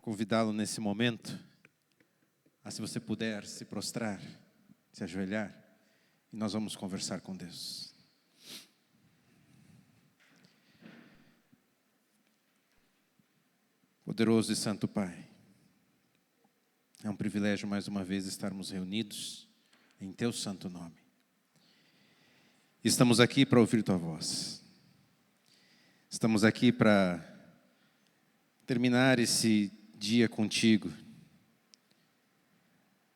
Convidá-lo nesse momento a, se você puder, se prostrar, se ajoelhar, e nós vamos conversar com Deus. Poderoso e Santo Pai, é um privilégio mais uma vez estarmos reunidos em Teu santo nome. Estamos aqui para ouvir Tua voz. Estamos aqui para terminar esse dia contigo.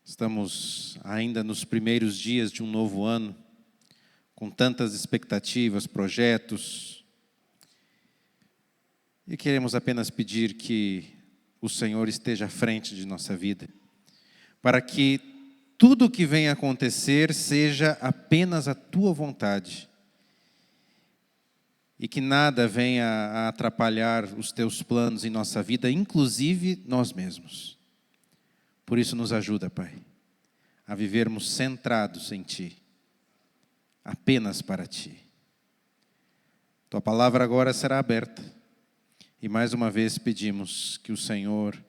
Estamos ainda nos primeiros dias de um novo ano, com tantas expectativas, projetos. E queremos apenas pedir que o Senhor esteja à frente de nossa vida, para que tudo o que venha acontecer seja apenas a Tua vontade, e que nada venha a atrapalhar os Teus planos em nossa vida, inclusive nós mesmos. Por isso nos ajuda, Pai, a vivermos centrados em Ti, apenas para Ti. Tua palavra agora será aberta, e mais uma vez pedimos que o Senhor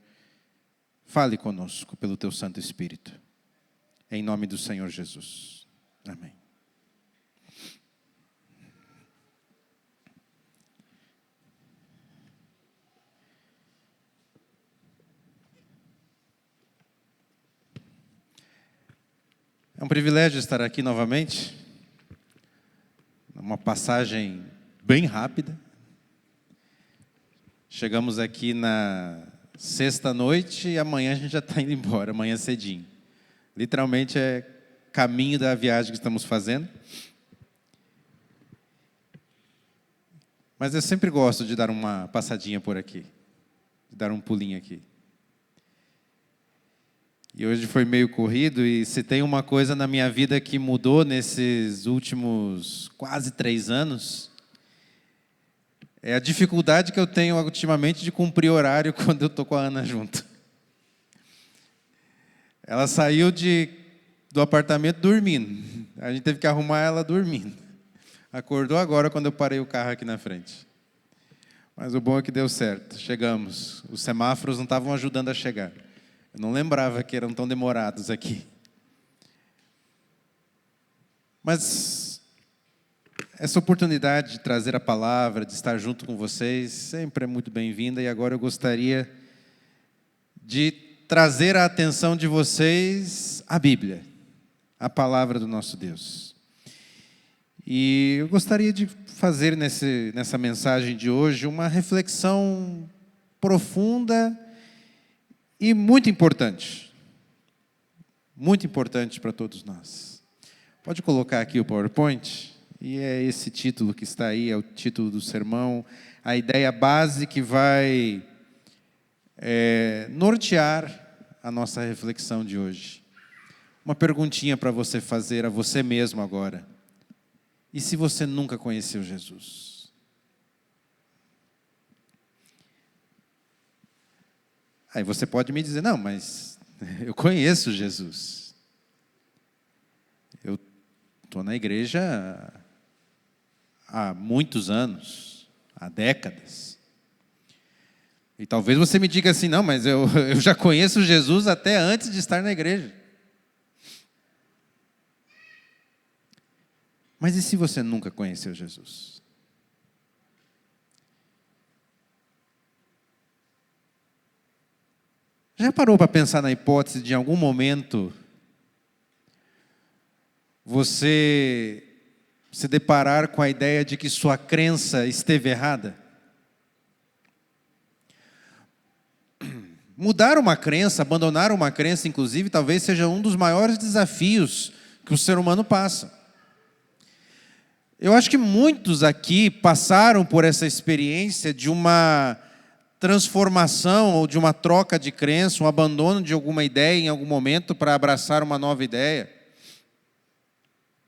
fale conosco pelo Teu Santo Espírito. Em nome do Senhor Jesus. Amém. É um privilégio estar aqui novamente. Uma passagem bem rápida. Chegamos aqui na sexta-noite e amanhã a gente já está indo embora, amanhã cedinho. Literalmente é caminho da viagem que estamos fazendo. Mas eu sempre gosto de dar uma passadinha por aqui, de dar um pulinho aqui. E hoje foi meio corrido, e se tem uma coisa na minha vida que mudou nesses últimos quase 3 anos, é a dificuldade que eu tenho ultimamente de cumprir horário quando eu estou com a Ana junto. Ela saiu do apartamento dormindo. A gente teve que arrumar ela dormindo. Acordou agora quando eu parei o carro aqui na frente. Mas o bom é que deu certo. Chegamos. Os semáforos não estavam ajudando a chegar. Eu não lembrava que eram tão demorados aqui. Mas essa oportunidade de trazer a palavra, de estar junto com vocês, sempre é muito bem-vinda. E agora eu gostaria de trazer a atenção de vocês à Bíblia, a palavra do nosso Deus. E eu gostaria de fazer nessa mensagem de hoje uma reflexão profunda e muito importante para todos nós. Pode colocar aqui o PowerPoint, e é esse título que está aí, é o título do sermão, a ideia base que vai nortear a nossa reflexão de hoje. Uma perguntinha para você fazer a você mesmo agora. E se você nunca conheceu Jesus? Aí você pode me dizer, não, mas eu conheço Jesus. Eu estou na igreja há muitos anos, há décadas. E talvez você me diga assim, não, mas eu já conheço Jesus até antes de estar na igreja. Mas e se você nunca conheceu Jesus? Já parou para pensar na hipótese de, em algum momento, você se deparar com a ideia de que sua crença esteve errada? Mudar uma crença, abandonar uma crença, inclusive, talvez seja um dos maiores desafios que o ser humano passa. Eu acho que muitos aqui passaram por essa experiência de uma transformação ou de uma troca de crença, um abandono de alguma ideia em algum momento para abraçar uma nova ideia.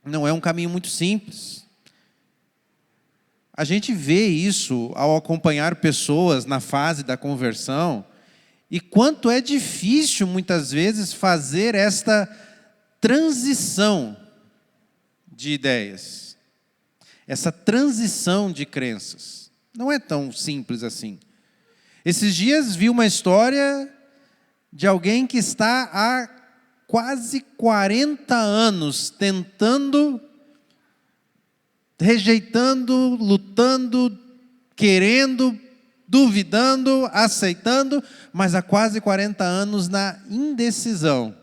Não é um caminho muito simples. A gente vê isso ao acompanhar pessoas na fase da conversão, e quanto é difícil muitas vezes fazer esta transição de ideias, essa transição de crenças. Não é tão simples assim. Esses dias vi uma história de alguém que está há quase 40 anos tentando, rejeitando, lutando, querendo, duvidando, aceitando, mas há quase 40 anos na indecisão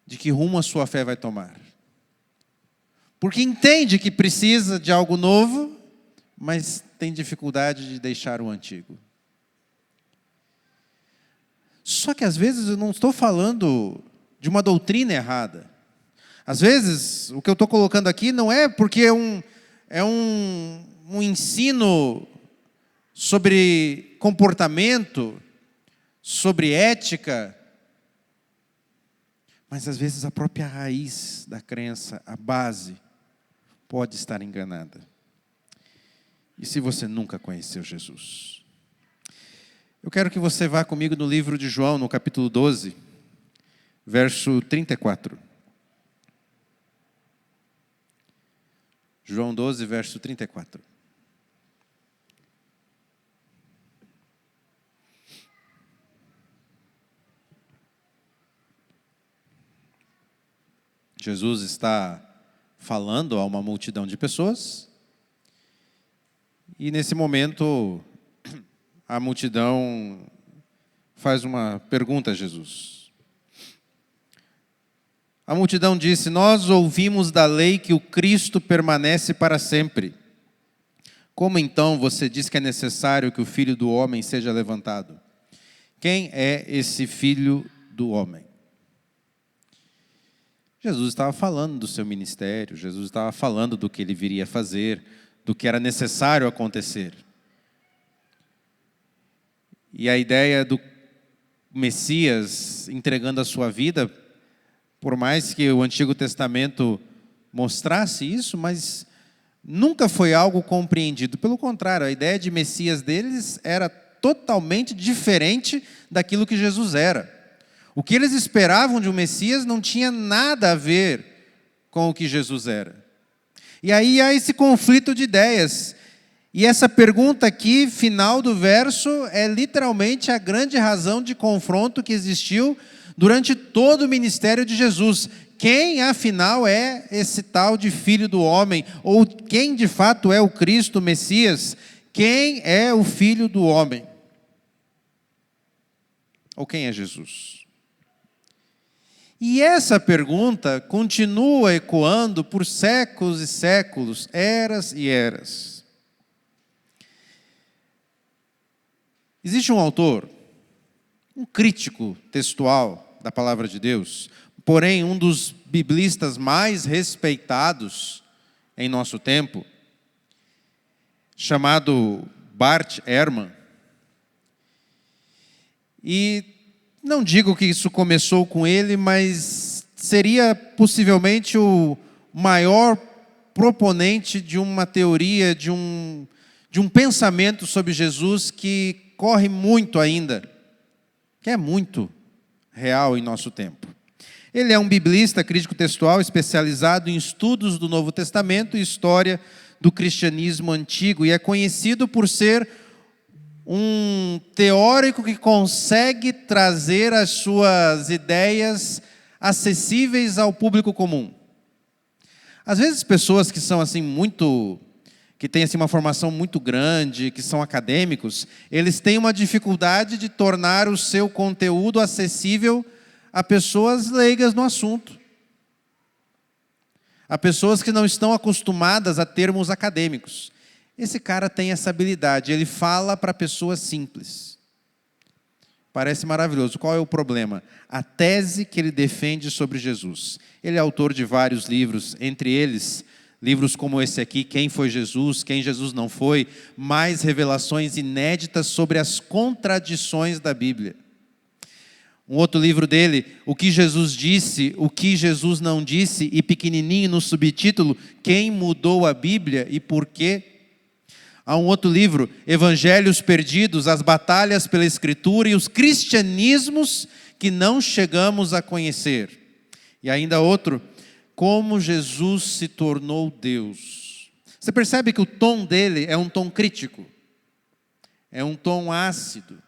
de que rumo a sua fé vai tomar. Porque entende que precisa de algo novo, mas tem dificuldade de deixar o antigo. Só que às vezes eu não estou falando de uma doutrina errada. Às vezes, o que eu estou colocando aqui não é porque é um ensino sobre comportamento, sobre ética, mas às vezes a própria raiz da crença, a base, pode estar enganada. E se você nunca conheceu Jesus? Eu quero que você vá comigo no livro de João, no capítulo 12, verso 34. João 12, verso 34. Jesus está falando a uma multidão de pessoas, e nesse momento a multidão faz uma pergunta a Jesus. A multidão disse: nós ouvimos da lei que o Cristo permanece para sempre. Como então você diz que é necessário que o Filho do Homem seja levantado? Quem é esse Filho do Homem? Jesus estava falando do seu ministério, Jesus estava falando do que ele viria a fazer, do que era necessário acontecer. E a ideia do Messias entregando a sua vida, por mais que o Antigo Testamento mostrasse isso, mas nunca foi algo compreendido. Pelo contrário, a ideia de Messias deles era totalmente diferente daquilo que Jesus era. O que eles esperavam de um Messias não tinha nada a ver com o que Jesus era. E aí há esse conflito de ideias. E essa pergunta aqui, final do verso, é literalmente a grande razão de confronto que existiu durante todo o ministério de Jesus. Quem, afinal, é esse tal de Filho do Homem? Ou quem, de fato, é o Cristo, o Messias? Quem é o Filho do Homem? Ou quem é Jesus? E essa pergunta continua ecoando por séculos e séculos, eras e eras. Existe um autor, um crítico textual da palavra de Deus, porém um dos biblistas mais respeitados em nosso tempo, chamado Bart Ehrman. E não digo que isso começou com ele, mas seria possivelmente o maior proponente de uma teoria, de um pensamento sobre Jesus que corre muito ainda, que é muito real em nosso tempo. Ele é um biblista, crítico textual, especializado em estudos do Novo Testamento e história do cristianismo antigo, e é conhecido por ser um teórico que consegue trazer as suas ideias acessíveis ao público comum. Às vezes pessoas que são assim que têm assim uma formação muito grande, que são acadêmicos, eles têm uma dificuldade de tornar o seu conteúdo acessível a pessoas leigas no assunto. A pessoas que não estão acostumadas a termos acadêmicos. Esse cara tem essa habilidade, ele fala para pessoas simples. Parece maravilhoso. Qual é o problema? A tese que ele defende sobre Jesus. Ele é autor de vários livros, entre eles, livros como esse aqui, Quem foi Jesus, Quem Jesus não foi, mais revelações inéditas sobre as contradições da Bíblia. Um outro livro dele, O que Jesus disse, o que Jesus não disse, e pequenininho no subtítulo, Quem mudou a Bíblia e por quê? Há um outro livro, Evangelhos Perdidos, as batalhas pela Escritura e os cristianismos que não chegamos a conhecer. E ainda outro, Como Jesus se tornou Deus. Você percebe que o tom dele é um tom crítico, é um tom ácido.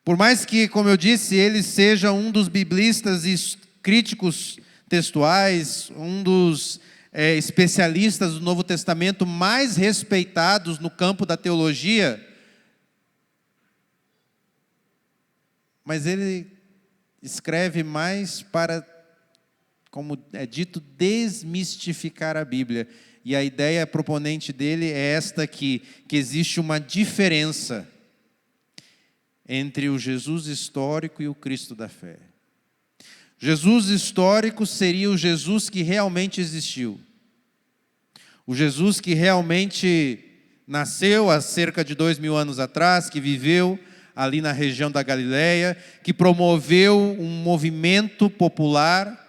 Por mais que, como eu disse, ele seja um dos biblistas e críticos textuais, um dos especialistas do Novo Testamento mais respeitados no campo da teologia, mas ele escreve mais para, como é dito, desmistificar a Bíblia. E a ideia proponente dele é esta aqui, que existe uma diferença entre o Jesus histórico e o Cristo da fé. Jesus histórico seria o Jesus que realmente existiu. O Jesus que realmente nasceu há cerca de 2000 anos atrás, que viveu ali na região da Galileia, que promoveu um movimento popular,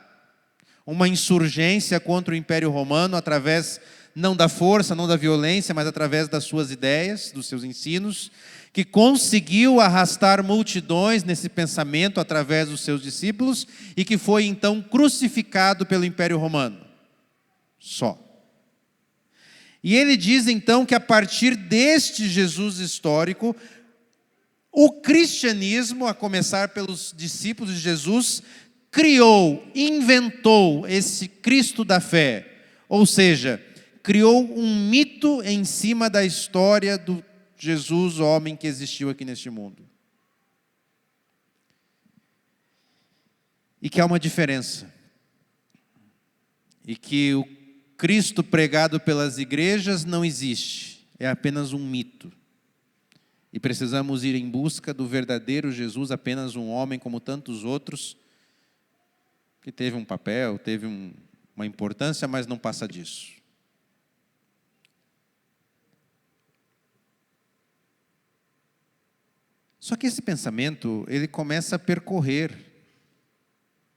uma insurgência contra o Império Romano, através não da força, não da violência, mas através das suas ideias, dos seus ensinos, que conseguiu arrastar multidões nesse pensamento através dos seus discípulos e que foi então crucificado pelo Império Romano. Só. E ele diz então que a partir deste Jesus histórico, o cristianismo, a começar pelos discípulos de Jesus, criou, inventou esse Cristo da fé. Ou seja, criou um mito em cima da história do Jesus, o homem que existiu aqui neste mundo. E que há uma diferença. E que o Cristo pregado pelas igrejas não existe. É apenas um mito. E precisamos ir em busca do verdadeiro Jesus, apenas um homem como tantos outros, que teve um papel, teve uma importância, mas não passa disso. Só que esse pensamento, ele começa a percorrer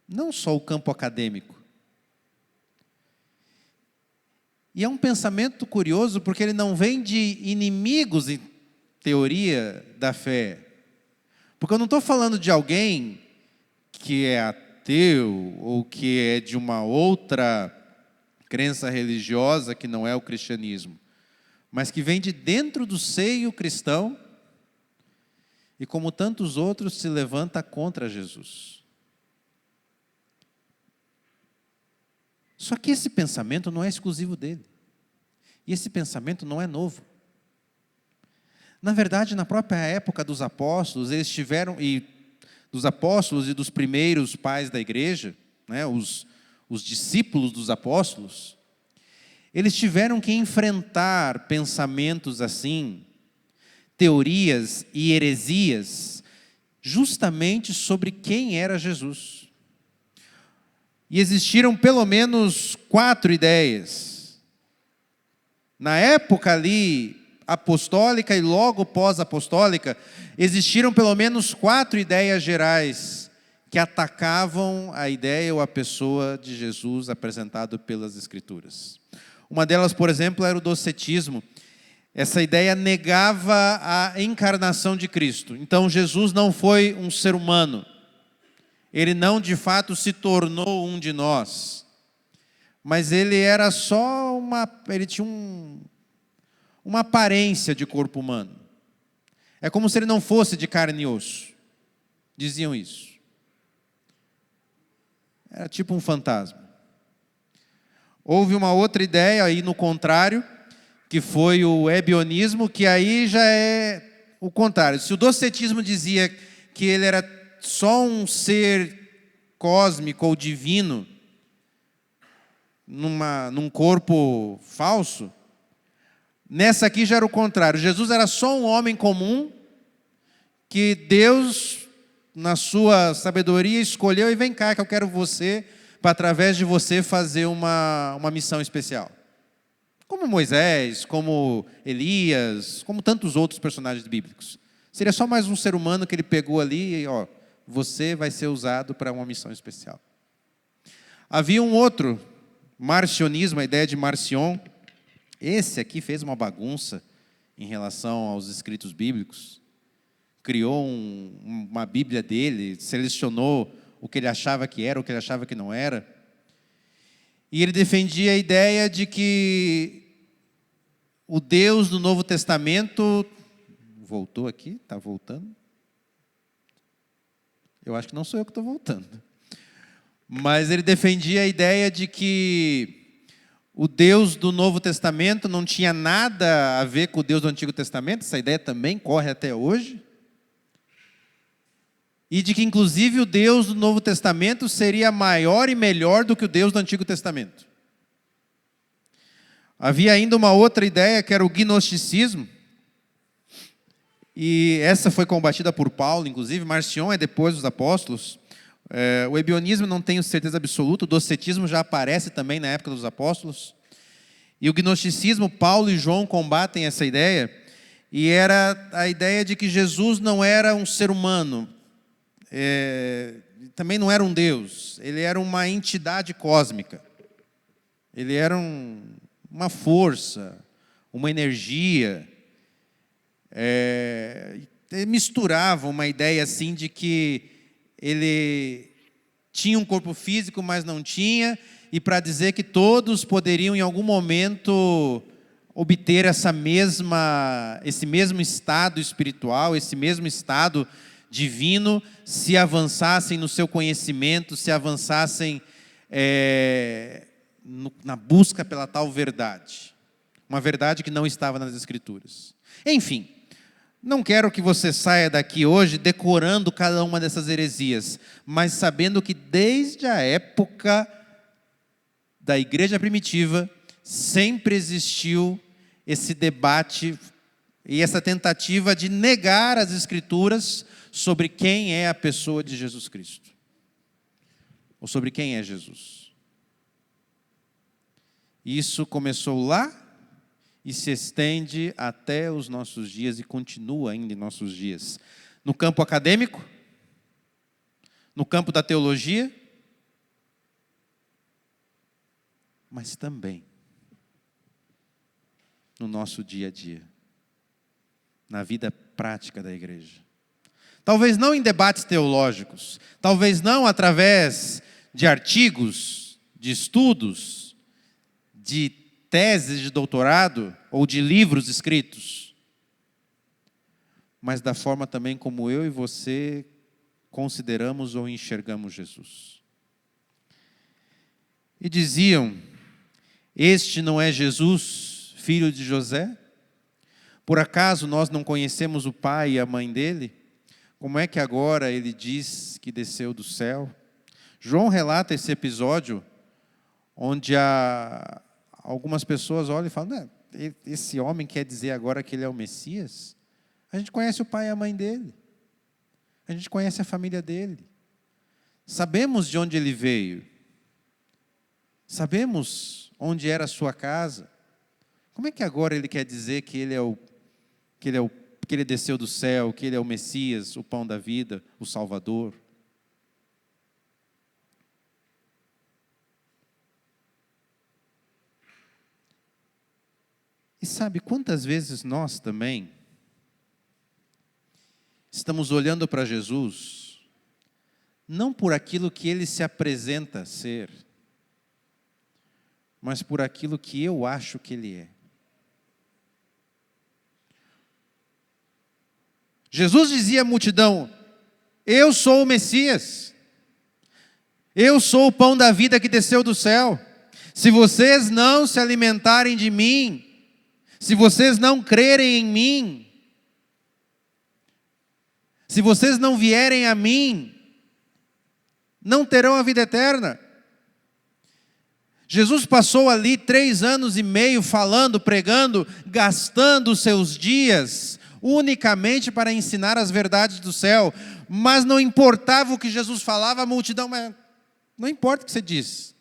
não só o campo acadêmico. E é um pensamento curioso porque ele não vem de inimigos em teoria da fé. Porque eu não estou falando de alguém que é ateu ou que é de uma outra crença religiosa que não é o cristianismo, mas que vem de dentro do seio cristão e, como tantos outros, se levanta contra Jesus. Só que esse pensamento não é exclusivo dele. E esse pensamento não é novo. Na verdade, na própria época dos apóstolos, eles tiveram, e dos apóstolos e dos primeiros pais da igreja, né, os discípulos dos apóstolos, eles tiveram que enfrentar pensamentos assim, teorias e heresias, justamente sobre quem era Jesus. E existiram pelo menos 4 ideias. Na época ali, apostólica e logo pós-apostólica, existiram pelo menos 4 ideias gerais que atacavam a ideia ou a pessoa de Jesus apresentado pelas Escrituras. Uma delas, por exemplo, era o docetismo. Essa ideia negava a encarnação de Cristo. Então, Jesus não foi um ser humano. Ele não, de fato, se tornou um de nós. Mas ele era só ele tinha uma aparência de corpo humano. É como se ele não fosse de carne e osso. Diziam isso. Era tipo um fantasma. Houve uma outra ideia aí no contrário, que foi o ebionismo, que aí já é o contrário. Se o docetismo dizia que ele era só um ser cósmico ou divino, num corpo falso, nessa aqui já era o contrário. Jesus era só um homem comum, que Deus, na sua sabedoria, escolheu e vem cá que eu quero você, para através de você fazer uma missão especial. Como Moisés, como Elias, como tantos outros personagens bíblicos. Seria só mais um ser humano que ele pegou ali e, você vai ser usado para uma missão especial. Havia um outro, marcionismo, a ideia de Marcion. Esse aqui fez uma bagunça em relação aos escritos bíblicos. Criou uma Bíblia dele, selecionou o que ele achava que era, o que ele achava que não era. E ele defendia a ideia de que o Deus do Novo Testamento... Voltou aqui? Está voltando? Eu acho que não sou eu que estou voltando. Mas ele defendia a ideia de que o Deus do Novo Testamento não tinha nada a ver com o Deus do Antigo Testamento. Essa ideia também corre até hoje. E de que, inclusive, o Deus do Novo Testamento seria maior e melhor do que o Deus do Antigo Testamento. Havia ainda uma outra ideia, que era o gnosticismo. E essa foi combatida por Paulo, inclusive. Marcion é depois dos apóstolos. O ebionismo não tenho certeza absoluta. O docetismo já aparece também na época dos apóstolos. E o gnosticismo, Paulo e João combatem essa ideia. E era a ideia de que Jesus não era um ser humano. Também não era um Deus. Ele era uma entidade cósmica. Ele era uma força, uma energia. Misturava uma ideia assim de que ele tinha um corpo físico, mas não tinha, e para dizer que todos poderiam em algum momento obter esse mesmo estado espiritual, esse mesmo estado divino, se avançassem no seu conhecimento, se avançassem na busca pela tal verdade. Uma verdade que não estava nas Escrituras. Enfim, não quero que você saia daqui hoje decorando cada uma dessas heresias, mas sabendo que desde a época da igreja primitiva, sempre existiu esse debate e essa tentativa de negar as Escrituras sobre quem é a pessoa de Jesus Cristo. Ou sobre quem é Jesus. Isso começou lá e se estende até os nossos dias e continua ainda em nossos dias. No campo acadêmico, no campo da teologia, mas também no nosso dia a dia, na vida prática da igreja. Talvez não em debates teológicos, talvez não através de artigos, de estudos, de teses de doutorado ou de livros escritos, mas da forma também como eu e você consideramos ou enxergamos Jesus. E diziam: este não é Jesus, filho de José? Por acaso nós não conhecemos o pai e a mãe dele? Como é que agora ele diz que desceu do céu? João relata esse episódio onde algumas pessoas olham e falam: esse homem quer dizer agora que ele é o Messias? A gente conhece o pai e a mãe dele. A gente conhece a família dele. Sabemos de onde ele veio. Sabemos onde era a sua casa. Como é que agora ele quer dizer que ele desceu do céu, que ele é o Messias, o pão da vida, o Salvador? E sabe quantas vezes nós também estamos olhando para Jesus, não por aquilo que ele se apresenta a ser, mas por aquilo que eu acho que ele é. Jesus dizia à multidão: eu sou o Messias, eu sou o pão da vida que desceu do céu. Se vocês não se alimentarem de mim, se vocês não crerem em mim, se vocês não vierem a mim, não terão a vida eterna. Jesus passou ali 3 anos e meio falando, pregando, gastando os seus dias unicamente para ensinar as verdades do céu. Mas não importava o que Jesus falava, a multidão: mas não importa o que você diz,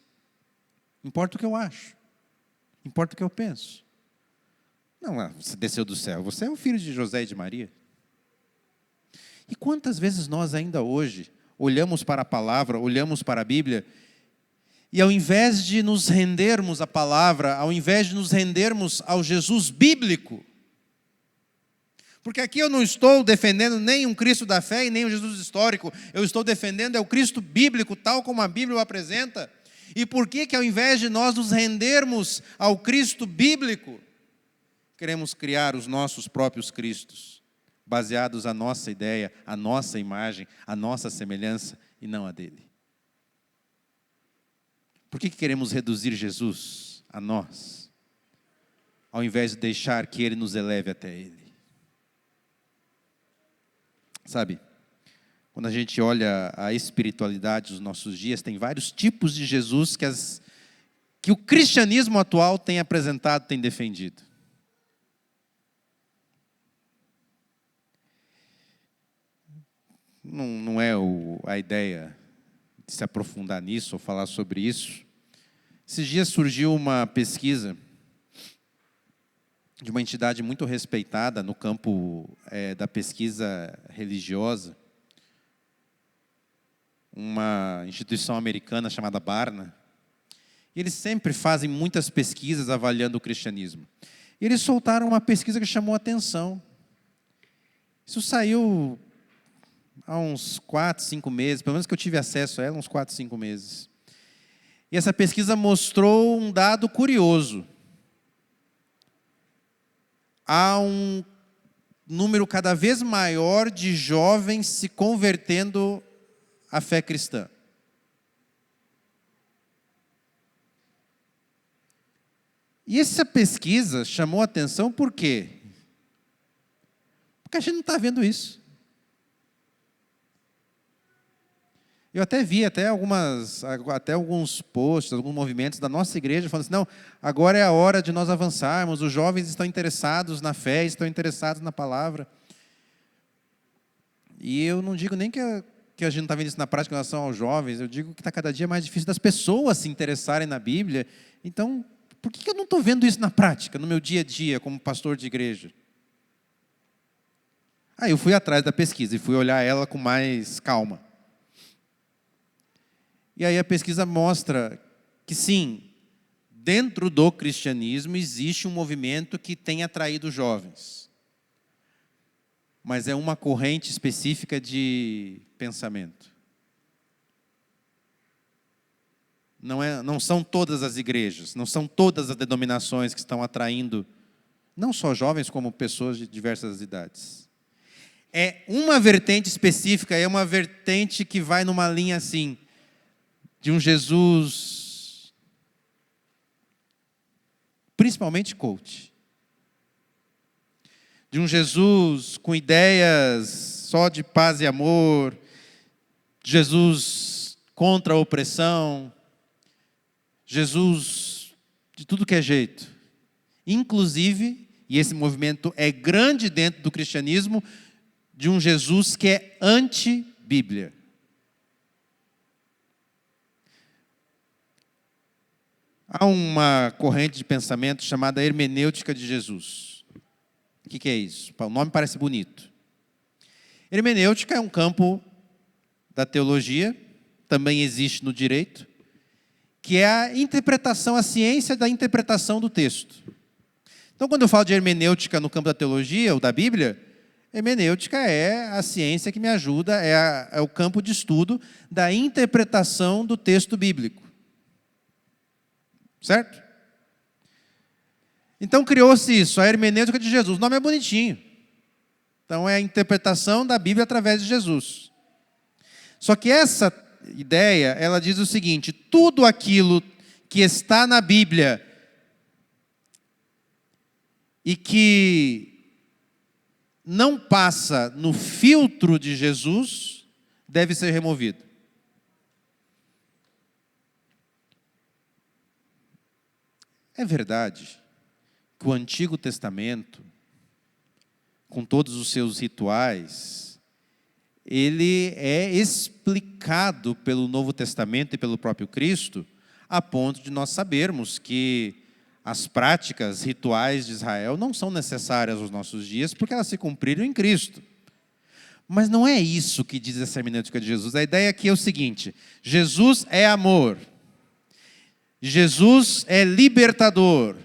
importa o que eu acho, importa o que eu penso. Não, você desceu do céu, você é o filho de José e de Maria. E quantas vezes nós ainda hoje olhamos para a palavra, olhamos para a Bíblia, e ao invés de nos rendermos à palavra, ao invés de nos rendermos ao Jesus bíblico, porque aqui eu não estou defendendo nem um Cristo da fé e nem um Jesus histórico, eu estou defendendo o Cristo bíblico, tal como a Bíblia o apresenta. E por que ao invés de nós nos rendermos ao Cristo bíblico, queremos criar os nossos próprios Cristos, baseados na nossa ideia, a nossa imagem, a nossa semelhança e não a dele? Por que queremos reduzir Jesus a nós, ao invés de deixar que ele nos eleve até ele? Sabe, quando a gente olha a espiritualidade dos nossos dias, tem vários tipos de Jesus que o cristianismo atual tem apresentado, tem defendido. Não é a ideia de se aprofundar nisso ou falar sobre isso. Esses dias surgiu uma pesquisa de uma entidade muito respeitada no campo da pesquisa religiosa, uma instituição americana chamada Barna. E eles sempre fazem muitas pesquisas avaliando o cristianismo. E eles soltaram uma pesquisa que chamou a atenção. Isso saiu há uns 4, 5 meses, pelo menos que eu tive acesso a ela, uns 4, 5 meses. E essa pesquisa mostrou um dado curioso. Há um número cada vez maior de jovens se convertendo à fé cristã. E essa pesquisa chamou a atenção por quê? Porque a gente não está vendo isso. Eu até vi até alguns posts, alguns movimentos da nossa igreja falando assim, não, agora é a hora de nós avançarmos, os jovens estão interessados na fé, estão interessados na palavra. E eu não digo nem que a gente não está vendo isso na prática em relação aos jovens, eu digo que está cada dia mais difícil das pessoas se interessarem na Bíblia. Então, por que eu não estou vendo isso na prática, no meu dia a dia, como pastor de igreja? Aí eu fui atrás da pesquisa e fui olhar ela com mais calma. E aí a pesquisa mostra que sim, dentro do cristianismo existe um movimento que tem atraído jovens. Mas é uma corrente específica de pensamento. Não são todas as igrejas, não são todas as denominações que estão atraindo, não só jovens, como pessoas de diversas idades. É uma vertente específica, é uma vertente que vai numa linha assim, de um Jesus, principalmente coach. De um Jesus com ideias só de paz e amor, Jesus contra a opressão, Jesus de tudo que é jeito. Inclusive, e esse movimento é grande dentro do cristianismo, de um Jesus que é anti-Bíblia. Há uma corrente de pensamento chamada hermenêutica de Jesus. O que é isso? O nome parece bonito. Hermenêutica é um campo da teologia, também existe no direito, que é a interpretação, a ciência da interpretação do texto. Então, quando eu falo de hermenêutica no campo da teologia ou da Bíblia, hermenêutica é a ciência que me ajuda, é o campo de estudo da interpretação do texto bíblico. Certo? Então criou-se isso, a hermenêutica de Jesus. O nome é bonitinho. Então é a interpretação da Bíblia através de Jesus. Só que essa ideia, ela diz o seguinte: tudo aquilo que está na Bíblia e que não passa no filtro de Jesus, deve ser removido. É verdade que o Antigo Testamento, com todos os seus rituais, ele é explicado pelo Novo Testamento e pelo próprio Cristo, a ponto de nós sabermos que as práticas rituais de Israel não são necessárias aos nossos dias, porque elas se cumpriram em Cristo. Mas não é isso que diz essa hermenêutica de Jesus. A ideia aqui é o seguinte: Jesus é amor. Jesus é libertador.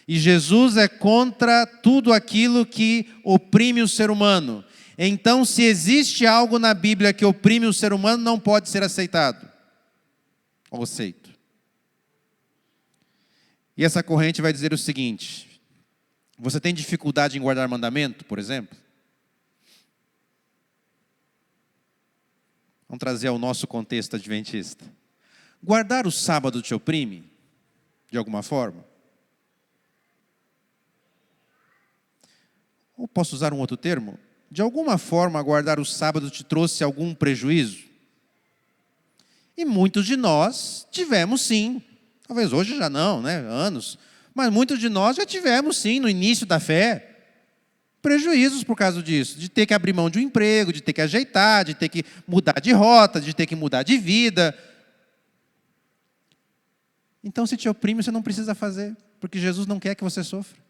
E Jesus é contra tudo aquilo que oprime o ser humano. Então, se existe algo na Bíblia que oprime o ser humano, não pode ser aceitado ou aceito. E essa corrente vai dizer o seguinte: você tem dificuldade em guardar mandamento, por exemplo? Vamos trazer ao nosso contexto adventista. Guardar o sábado te oprime, de alguma forma? Ou posso usar um outro termo? De alguma forma, guardar o sábado te trouxe algum prejuízo? E muitos de nós tivemos sim. Talvez hoje já não, né? Anos. Mas muitos de nós já tivemos sim, no início da fé, prejuízos por causa disso. De ter que abrir mão de um emprego, de ter que ajeitar, de ter que mudar de rota, de ter que mudar de vida. Então, se te oprime, você não precisa fazer, porque Jesus não quer que você sofra.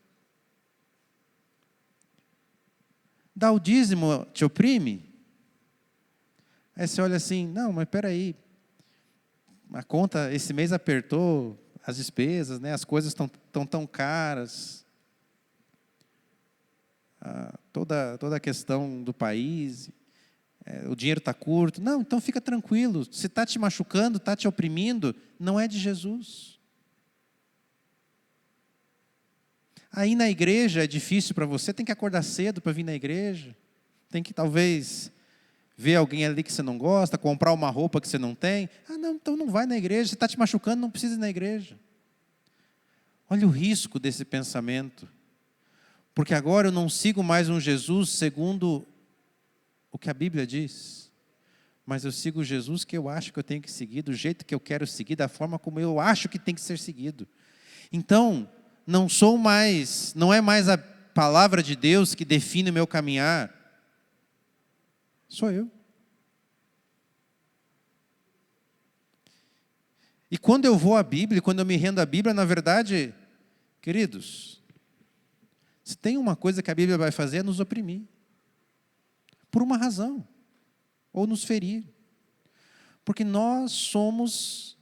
Dar o dízimo te oprime? Aí você olha assim, não, mas espera aí, a conta esse mês apertou, as despesas, né, as coisas estão tão caras, toda a questão do país, o dinheiro está curto. Não, então fica tranquilo, se está te machucando, está te oprimindo, não é de Jesus. Aí na igreja é difícil para você, tem que acordar cedo para vir na igreja, tem que talvez ver alguém ali que você não gosta, comprar uma roupa que você não tem. Ah, não, então não vai na igreja, se está te machucando, não precisa ir na igreja. Olha o risco desse pensamento, porque agora eu não sigo mais um Jesus segundo o que a Bíblia diz, mas eu sigo o Jesus que eu acho que eu tenho que seguir, do jeito que eu quero seguir, da forma como eu acho que tem que ser seguido. Então, não é mais a palavra de Deus que define o meu caminhar, sou eu. E quando eu vou à Bíblia, quando eu me rendo à Bíblia, na verdade, queridos, se tem uma coisa que a Bíblia vai fazer é nos oprimir, por uma razão, ou nos ferir, porque nós somos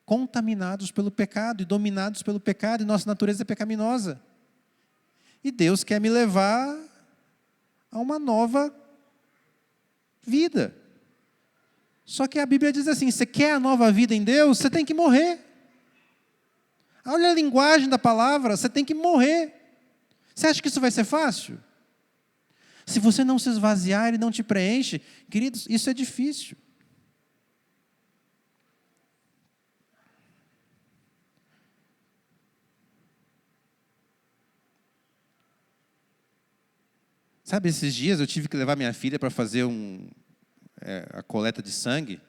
contaminados pelo pecado e dominados pelo pecado, e nossa natureza é pecaminosa. E Deus quer me levar a uma nova vida. Só que a Bíblia diz assim, você quer a nova vida em Deus, você tem que morrer. Olha a linguagem da palavra, você tem que morrer. Você acha que isso vai ser fácil? Se você não se esvaziar, Ele não te preenche. Queridos, isso é difícil. Sabe, esses dias eu tive que levar minha filha para fazer a coleta de sangue.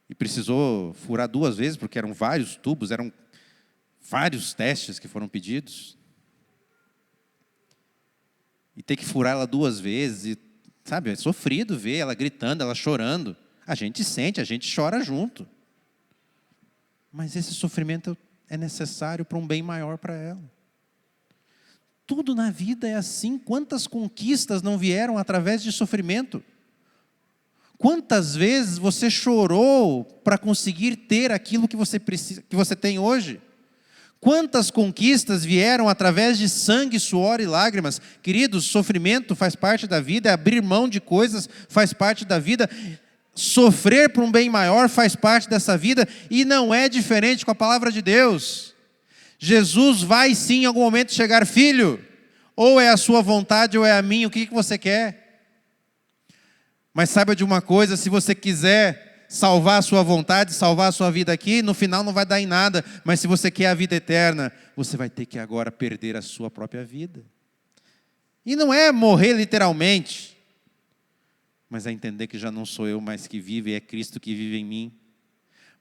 E precisou furar 2 vezes, porque eram vários tubos, eram vários testes que foram pedidos. E ter que furar ela 2 vezes, e, sabe, é sofrido ver ela gritando, ela chorando. A gente sente, a gente chora junto. Mas esse sofrimento é necessário para um bem maior para ela. Tudo na vida é assim. Quantas conquistas não vieram através de sofrimento? Quantas vezes você chorou para conseguir ter aquilo que você precisa, que você tem hoje? Quantas conquistas vieram através de sangue, suor e lágrimas? Queridos, sofrimento faz parte da vida, abrir mão de coisas faz parte da vida, sofrer por um bem maior faz parte dessa vida, e não é diferente com a palavra de Deus. Jesus vai sim em algum momento chegar, filho, ou é a sua vontade ou é a minha, o que você quer? Mas saiba de uma coisa, se você quiser salvar a sua vontade, salvar a sua vida aqui, no final não vai dar em nada, mas se você quer a vida eterna, você vai ter que agora perder a sua própria vida. E não é morrer literalmente, mas é entender que já não sou eu mais que vive, é Cristo que vive em mim.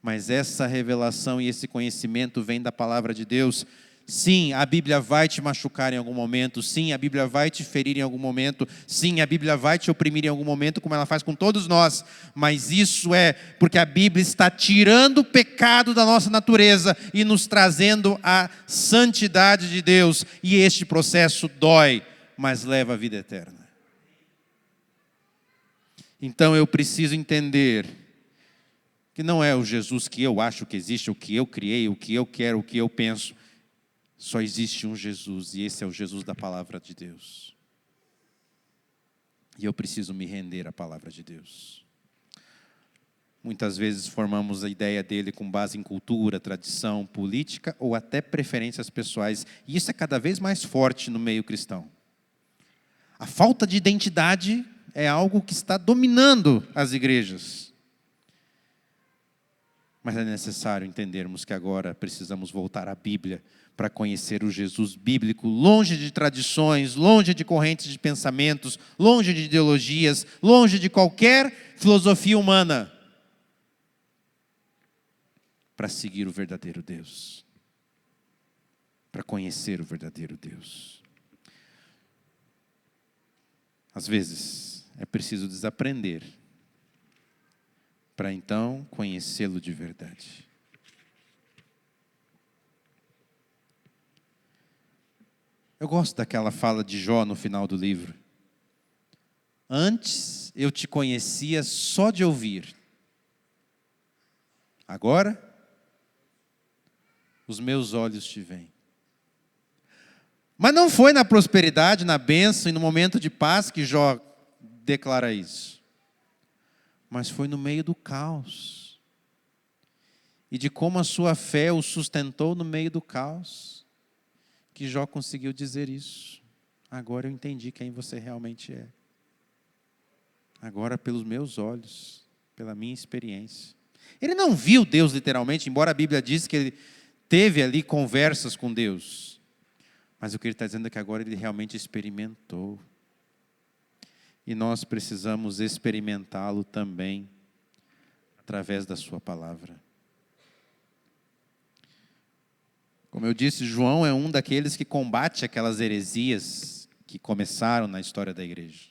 Mas essa revelação e esse conhecimento vem da palavra de Deus. Sim, a Bíblia vai te machucar em algum momento. Sim, a Bíblia vai te ferir em algum momento. Sim, a Bíblia vai te oprimir em algum momento, como ela faz com todos nós. Mas isso é porque a Bíblia está tirando o pecado da nossa natureza e nos trazendo a santidade de Deus. E este processo dói, mas leva à vida eterna. Então eu preciso entender que não é o Jesus que eu acho que existe, o que eu criei, o que eu quero, o que eu penso. Só existe um Jesus, e esse é o Jesus da palavra de Deus. E eu preciso me render à palavra de Deus. Muitas vezes formamos a ideia dele com base em cultura, tradição, política ou até preferências pessoais. E isso é cada vez mais forte no meio cristão. A falta de identidade é algo que está dominando as igrejas. Mas é necessário entendermos que agora precisamos voltar à Bíblia para conhecer o Jesus bíblico, longe de tradições, longe de correntes de pensamentos, longe de ideologias, longe de qualquer filosofia humana, para seguir o verdadeiro Deus, para conhecer o verdadeiro Deus. Às vezes, é preciso desaprender, para então conhecê-lo de verdade. Eu gosto daquela fala de Jó no final do livro. Antes eu te conhecia só de ouvir. Agora, os meus olhos te veem. Mas não foi na prosperidade, na bênção e no momento de paz que Jó declara isso. Mas foi no meio do caos. E de como a sua fé o sustentou no meio do caos, que Jó conseguiu dizer isso. Agora eu entendi quem você realmente é. Agora pelos meus olhos, pela minha experiência. Ele não viu Deus literalmente, embora a Bíblia diz que ele teve ali conversas com Deus. Mas o que ele está dizendo é que agora ele realmente experimentou. E nós precisamos experimentá-lo também, através da sua palavra. Como eu disse, João é um daqueles que combate aquelas heresias que começaram na história da igreja.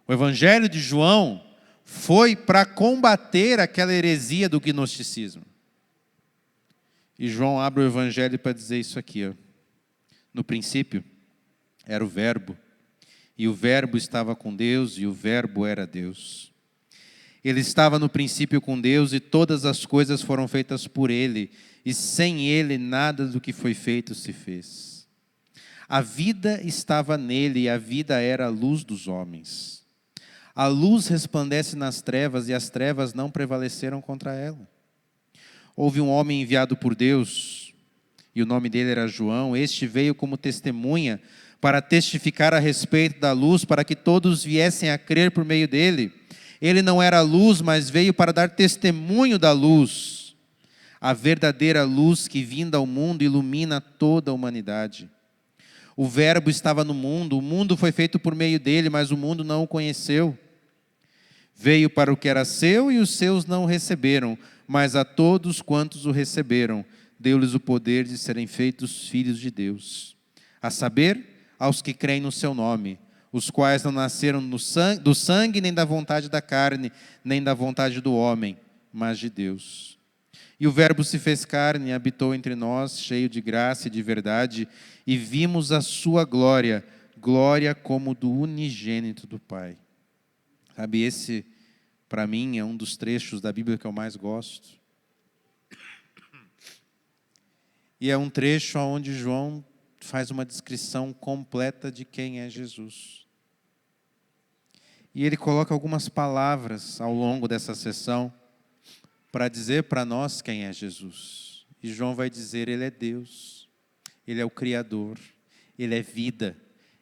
O Evangelho de João foi para combater aquela heresia do gnosticismo. E João abre o Evangelho para dizer isso aqui. No princípio era o Verbo, e o Verbo estava com Deus, e o Verbo era Deus. Ele estava no princípio com Deus, e todas as coisas foram feitas por Ele, e sem Ele nada do que foi feito se fez. A vida estava nele, e a vida era a luz dos homens. A luz resplandece nas trevas, e as trevas não prevaleceram contra ela. Houve um homem enviado por Deus, e o nome dele era João. Este veio como testemunha para testificar a respeito da luz, para que todos viessem a crer por meio dele. Ele não era a luz, mas veio para dar testemunho da luz, a verdadeira luz que, vinda ao mundo, ilumina toda a humanidade. O Verbo estava no mundo, o mundo foi feito por meio dele, mas o mundo não o conheceu. Veio para o que era seu e os seus não o receberam, mas a todos quantos o receberam, deu-lhes o poder de serem feitos filhos de Deus. A saber, aos que creem no seu nome, os quais não nasceram do sangue, nem da vontade da carne, nem da vontade do homem, mas de Deus. E o Verbo se fez carne e habitou entre nós, cheio de graça e de verdade, e vimos a sua glória, glória como do unigênito do Pai. Sabe, esse, para mim, é um dos trechos da Bíblia que eu mais gosto. E é um trecho onde João faz uma descrição completa de quem é Jesus. E ele coloca algumas palavras ao longo dessa sessão para dizer para nós quem é Jesus. E João vai dizer, ele é Deus, ele é o Criador, ele é vida,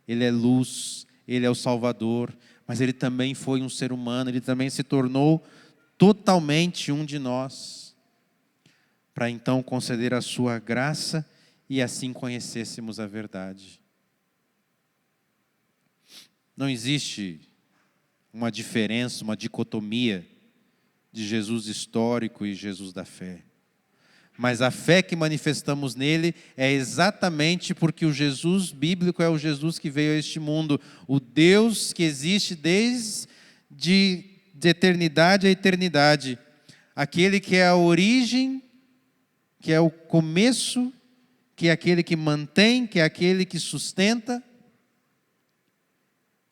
ele é luz, ele é o Salvador, mas ele também foi um ser humano, ele também se tornou totalmente um de nós, para então conceder a sua graça e assim conhecêssemos a verdade. Não existe uma diferença, uma dicotomia de Jesus histórico e Jesus da fé. Mas a fé que manifestamos nele é exatamente porque o Jesus bíblico é o Jesus que veio a este mundo, o Deus que existe desde de eternidade a eternidade, aquele que é a origem, que é o começo, que é aquele que mantém, que é aquele que sustenta,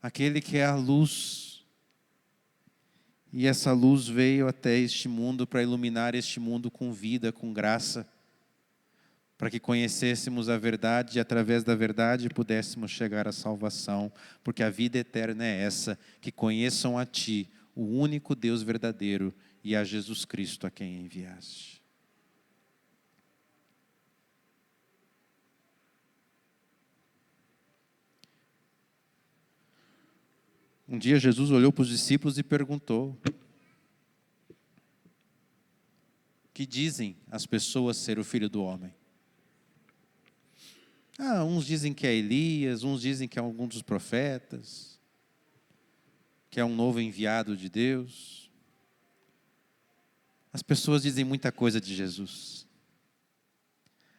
aquele que é a luz. E essa luz veio até este mundo para iluminar este mundo com vida, com graça, para que conhecêssemos a verdade e através da verdade pudéssemos chegar à salvação, porque a vida eterna é essa, que conheçam a Ti, o único Deus verdadeiro e a Jesus Cristo a quem enviaste. Um dia Jesus olhou para os discípulos e perguntou: que dizem as pessoas ser o Filho do Homem? Uns dizem que é Elias, uns dizem que é algum dos profetas, que é um novo enviado de Deus. As pessoas dizem muita coisa de Jesus.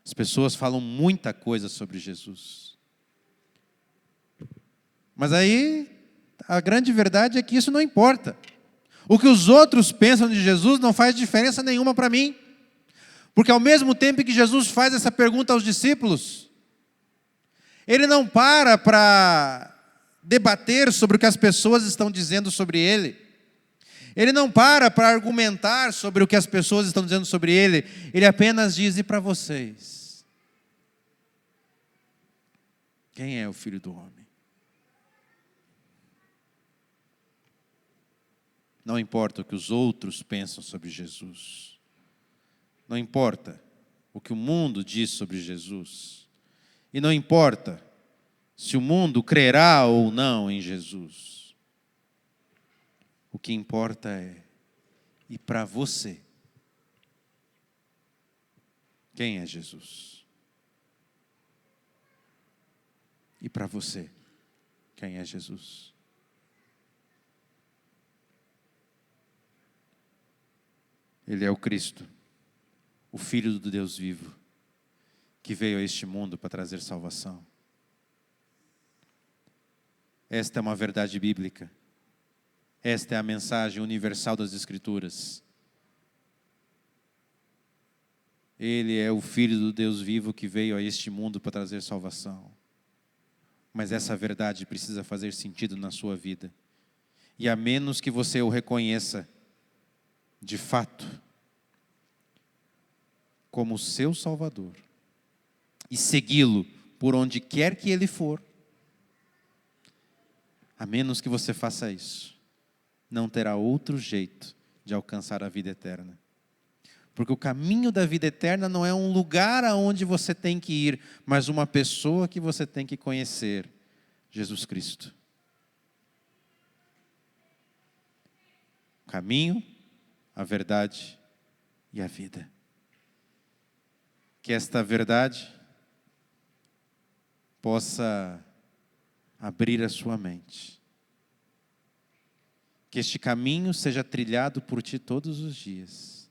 As pessoas falam muita coisa sobre Jesus. Mas aí, a grande verdade é que isso não importa. O que os outros pensam de Jesus não faz diferença nenhuma para mim. Porque ao mesmo tempo que Jesus faz essa pergunta aos discípulos, Ele não para debater sobre o que as pessoas estão dizendo sobre Ele. Ele não para argumentar sobre o que as pessoas estão dizendo sobre Ele. Ele apenas diz: e para vocês? Quem é o Filho do Homem? Não importa o que os outros pensam sobre Jesus. Não importa o que o mundo diz sobre Jesus. E não importa se o mundo crerá ou não em Jesus. O que importa é: e para você? Quem é Jesus? E para você? Quem é Jesus? Ele é o Cristo, o Filho do Deus vivo, que veio a este mundo para trazer salvação. Esta é uma verdade bíblica. Esta é a mensagem universal das Escrituras. Ele é o Filho do Deus vivo que veio a este mundo para trazer salvação. Mas essa verdade precisa fazer sentido na sua vida. E a menos que você o reconheça de fato como seu Salvador e segui-lo por onde quer que ele for, a menos que você faça isso, não terá outro jeito de alcançar a vida eterna. Porque o caminho da vida eterna não é um lugar aonde você tem que ir, mas uma pessoa que você tem que conhecer, Jesus Cristo. O caminho, a verdade e a vida. Que esta verdade possa abrir a sua mente. Que este caminho seja trilhado por ti todos os dias.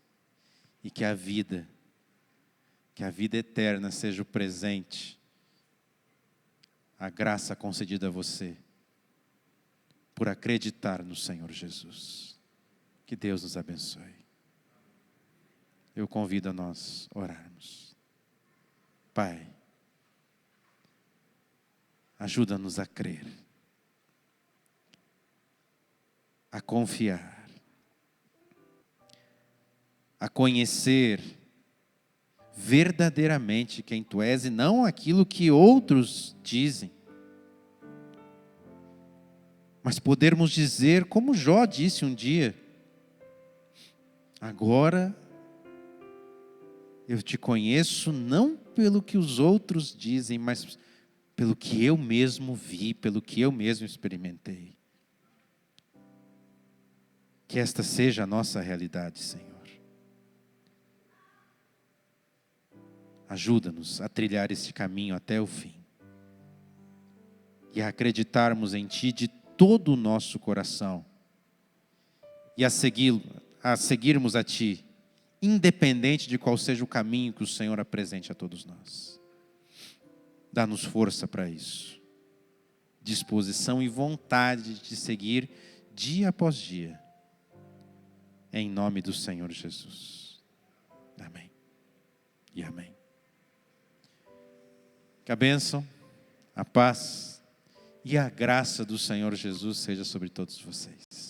E que a vida eterna seja o presente, a graça concedida a você, por acreditar no Senhor Jesus. Que Deus nos abençoe. Eu convido a nós orarmos. Pai, ajuda-nos a crer, a confiar, a conhecer verdadeiramente quem Tu és e não aquilo que outros dizem. Mas podermos dizer, como Jó disse um dia: agora eu Te conheço não pelo que os outros dizem, mas pelo que eu mesmo vi, pelo que eu mesmo experimentei. Que esta seja a nossa realidade, Senhor. Ajuda-nos a trilhar este caminho até o fim. E a acreditarmos em Ti de todo o nosso coração. E a seguirmos a Ti, independente de qual seja o caminho que o Senhor apresente a todos nós. Dá-nos força para isso. Disposição e vontade de seguir dia após dia. Em nome do Senhor Jesus. Amém. E amém. Que a bênção, a paz e a graça do Senhor Jesus seja sobre todos vocês.